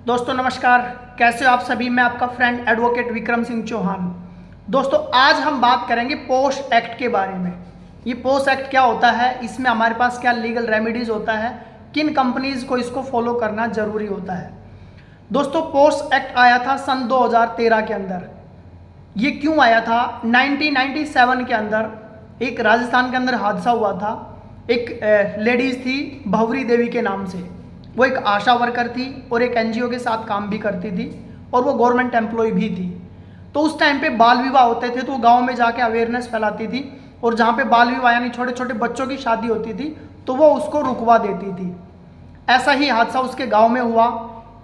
दोस्तों नमस्कार, कैसे हो आप सभी। मैं आपका फ्रेंड एडवोकेट विक्रम सिंह चौहान। दोस्तों आज हम बात करेंगे पोश एक्ट के बारे में। ये पोश एक्ट क्या होता है, इसमें हमारे पास क्या लीगल रेमेडीज होता है, किन कंपनीज को इसको फॉलो करना जरूरी होता है। दोस्तों पोश एक्ट आया था सन 2013 के अंदर। ये क्यों आया था? 1997 के अंदर एक राजस्थान के अंदर हादसा हुआ था। एक लेडीज थी भवरी देवी के नाम से। वो एक आशा वर्कर थी और एक एनजीओ के साथ काम भी करती थी और वो गवर्नमेंट एम्प्लॉय भी थी। तो उस टाइम पे बाल विवाह होते थे तो वो गाँव में जाके अवेयरनेस फैलाती थी और जहाँ पे बाल विवाह यानी छोटे छोटे बच्चों की शादी होती थी तो वो उसको रुकवा देती थी। ऐसा ही हादसा उसके गांव में हुआ।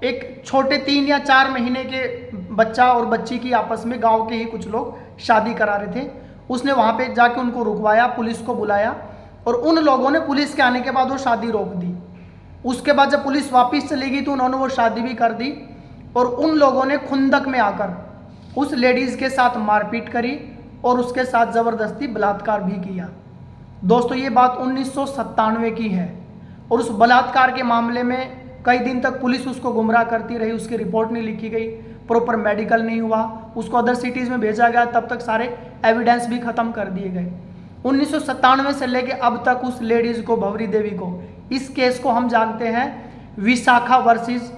एक छोटे 3 या 4 महीने के बच्चा और बच्ची की आपस में गांव के ही कुछ लोग शादी करा रहे थे। उसने वहां पे जाके उनको रुकवाया, पुलिस को बुलाया और उन लोगों ने पुलिस के आने के बाद वो शादी रोक दी। उसके बाद जब पुलिस वापस चली गई तो उन्होंने वो शादी भी कर दी और उन लोगों ने खुंदक में आकर उस लेडीज़ के साथ मारपीट करी और उसके साथ ज़बरदस्ती बलात्कार भी किया। दोस्तों ये बात 1997 की है और उस बलात्कार के मामले में कई दिन तक पुलिस उसको गुमराह करती रही। उसकी रिपोर्ट नहीं लिखी गई, प्रॉपर मेडिकल नहीं हुआ, उसको अदर सिटीज़ में भेजा गया, तब तक सारे एविडेंस भी ख़त्म कर दिए गए। 1997 से लेके अब तक उस लेडीज़ को, भवरी देवी को, इस केस को हम जानते हैं Vishakha versus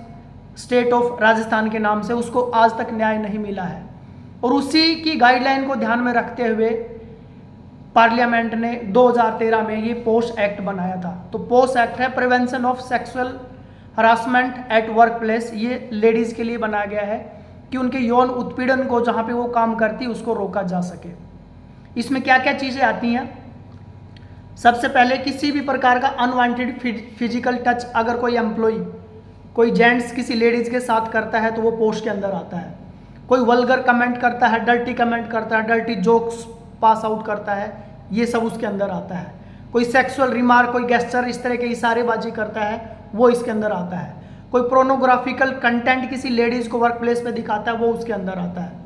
state of Rajasthan के नाम से, उसको आज तक न्याय नहीं मिला है। और उसी की गाइडलाइन को ध्यान में रखते हुए पार्लियामेंट ने 2013 में ये पोश एक्ट बनाया था। तो पोश एक्ट है prevention of sexual harassment at work place. ये लेडीज़ के लिए बनाया गया है कि उनके यौन उत्पीड़न को जहाँ पे वो काम करती उसको रोका जा सके। इसमें क्या क्या चीज़ें आती हैं? सबसे पहले किसी भी प्रकार का अनवांटेड फिजिकल टच अगर कोई एम्प्लॉय, कोई जेंट्स किसी लेडीज़ के साथ करता है तो वो पोश के अंदर आता है। कोई वल्गर कमेंट करता है, डर्टी कमेंट करता है, डर्टी जोक्स पास आउट करता है, ये सब उसके अंदर आता है। कोई सेक्सुअल रिमार्क, कोई गेस्चर, इस तरह के इशारेबाजी करता है, वो इसके अंदर आता है। कोई प्रोनोग्राफिकल कंटेंट किसी लेडीज़ को वर्क प्लेस पे दिखाता है, वो उसके अंदर आता है।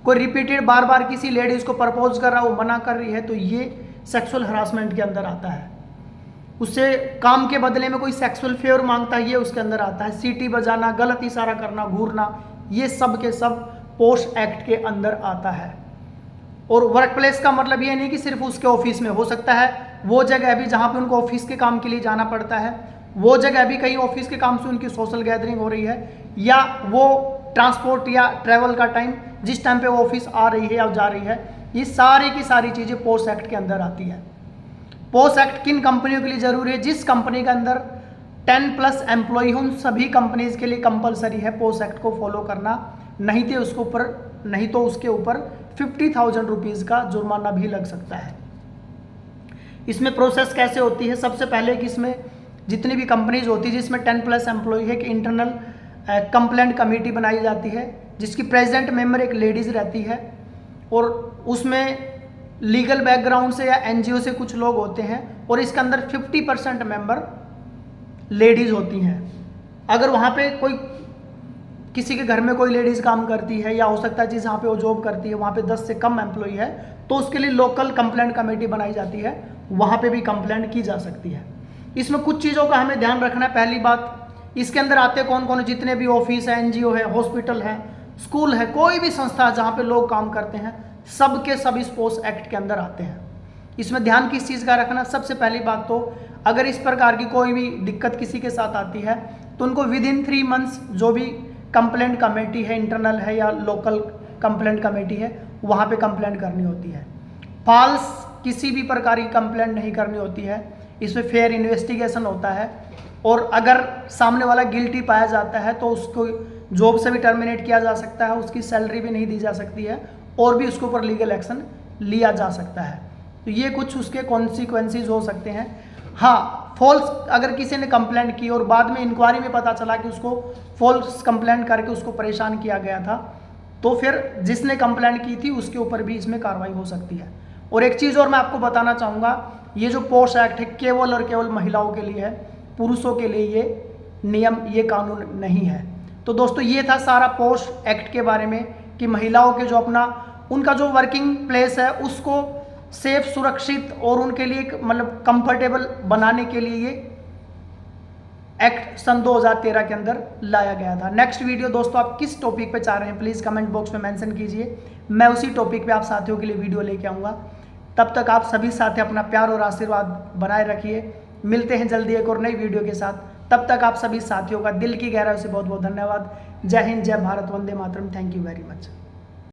कोई रिपीटेड बार बार किसी लेडीज़ को प्रपोज कर रहा है, वो मना कर रही है, तो ये सेक्सुअल हरासमेंट के अंदर आता है। उससे काम के बदले में कोई सेक्सुअल फेवर मांगता है, ये उसके अंदर आता है। सीटी बजाना, गलत इशारा करना, घूरना, ये सब के सब पोश एक्ट के अंदर आता है। और वर्क प्लेस का मतलब ये नहीं कि सिर्फ उसके ऑफिस में, हो सकता है वो जगह भी जहाँ पे उनको ऑफिस के काम के लिए जाना पड़ता है, वो जगह भी कहीं ऑफिस के काम से उनकी सोशल गैदरिंग हो रही है, या वो ट्रांसपोर्ट या ट्रैवल का टाइम, जिस टाइम पे वो ऑफिस आ रही है या जा रही है, ये सारी की सारी चीज़ें पोश एक्ट के अंदर आती है। पोश एक्ट किन कंपनियों के लिए ज़रूरी है? जिस कंपनी के अंदर 10+ एम्प्लॉय हो, उन सभी कंपनीज के लिए कंपलसरी है पोश एक्ट को फॉलो करना, नहीं तो उसके ऊपर 50,000 रुपीज़ का जुर्माना भी लग सकता है। इसमें प्रोसेस कैसे होती है? सबसे पहले कि इसमें जितनी भी कंपनीज होती है जिसमें 10+ एम्प्लॉय है, कि इंटरनल कंप्लेंट कमेटी बनाई जाती है जिसकी प्रेसिडेंट मेंबर एक लेडीज़ रहती है और उसमें लीगल बैकग्राउंड से या एनजीओ से कुछ लोग होते हैं और इसके अंदर 50% मेंबर लेडीज़ होती हैं। अगर वहाँ पे कोई किसी के घर में कोई लेडीज़ काम करती है, या हो सकता है जिस जहाँ पे वो जॉब करती है वहाँ पे 10 से कम एम्प्लॉय है, तो उसके लिए लोकल कंप्लेंट कमेटी बनाई जाती है, वहाँ पे भी कंप्लेंट की जा सकती है। इसमें कुछ चीज़ों का हमें ध्यान रखना है। पहली बात, इसके अंदर आते कौन कौन? जितने भी ऑफिस है, एनजीओ है, हॉस्पिटल है, स्कूल है, कोई भी संस्था जहाँ पे लोग काम करते हैं, सब के सब इस पोश एक्ट के अंदर आते हैं। इसमें ध्यान किस चीज़ का रखना? सबसे पहली बात तो अगर इस प्रकार की कोई भी दिक्कत किसी के साथ आती है तो उनको विदिन 3 मंथ्स जो भी कंप्लेंट कमेटी है, इंटरनल है या लोकल कंप्लेंट कमेटी है, वहाँ पे कंप्लेंट करनी होती है। फॉल्स किसी भी प्रकार की कंप्लेंट नहीं करनी होती है। इसमें फेयर इन्वेस्टिगेशन होता है और अगर सामने वाला गिल्टी पाया जाता है तो उसको जॉब से भी टर्मिनेट किया जा सकता है, उसकी सैलरी भी नहीं दी जा सकती है और भी उसके ऊपर लीगल एक्शन लिया जा सकता है। तो ये कुछ उसके कॉन्सिक्वेंसेस हो सकते हैं। हाँ, फॉल्स अगर किसी ने कंप्लेंट की और बाद में इंक्वायरी में पता चला कि उसको फॉल्स कंप्लेंट करके उसको परेशान किया गया था, तो फिर जिसने कंप्लेंट की थी उसके ऊपर भी इसमें कार्रवाई हो सकती है। और एक चीज़ और मैं आपको बताना चाहूँगा, ये जो पोश एक्ट है केवल और केवल महिलाओं के लिए है, पुरुषों के लिए ये नियम, ये कानून नहीं है। तो दोस्तों ये था सारा पोश एक्ट के बारे में कि महिलाओं के जो अपना उनका जो वर्किंग प्लेस है उसको सेफ, सुरक्षित और उनके लिए मतलब कंफर्टेबल बनाने के लिए ये एक्ट सन 2013 के अंदर लाया गया था। नेक्स्ट वीडियो दोस्तों आप किस टॉपिक पे चाह रहे हैं प्लीज़ कमेंट बॉक्स में मेंशन कीजिए, मैं उसी टॉपिक पे आप साथियों के लिए वीडियो लेके आऊँगा। तब तक आप सभी साथी अपना प्यार और आशीर्वाद बनाए रखिए। मिलते हैं जल्दी एक और नई वीडियो के साथ। तब तक आप सभी साथियों का दिल की गहराई से बहुत बहुत धन्यवाद। जय हिंद, जय भारत, वंदे मातरम। Thank you very much.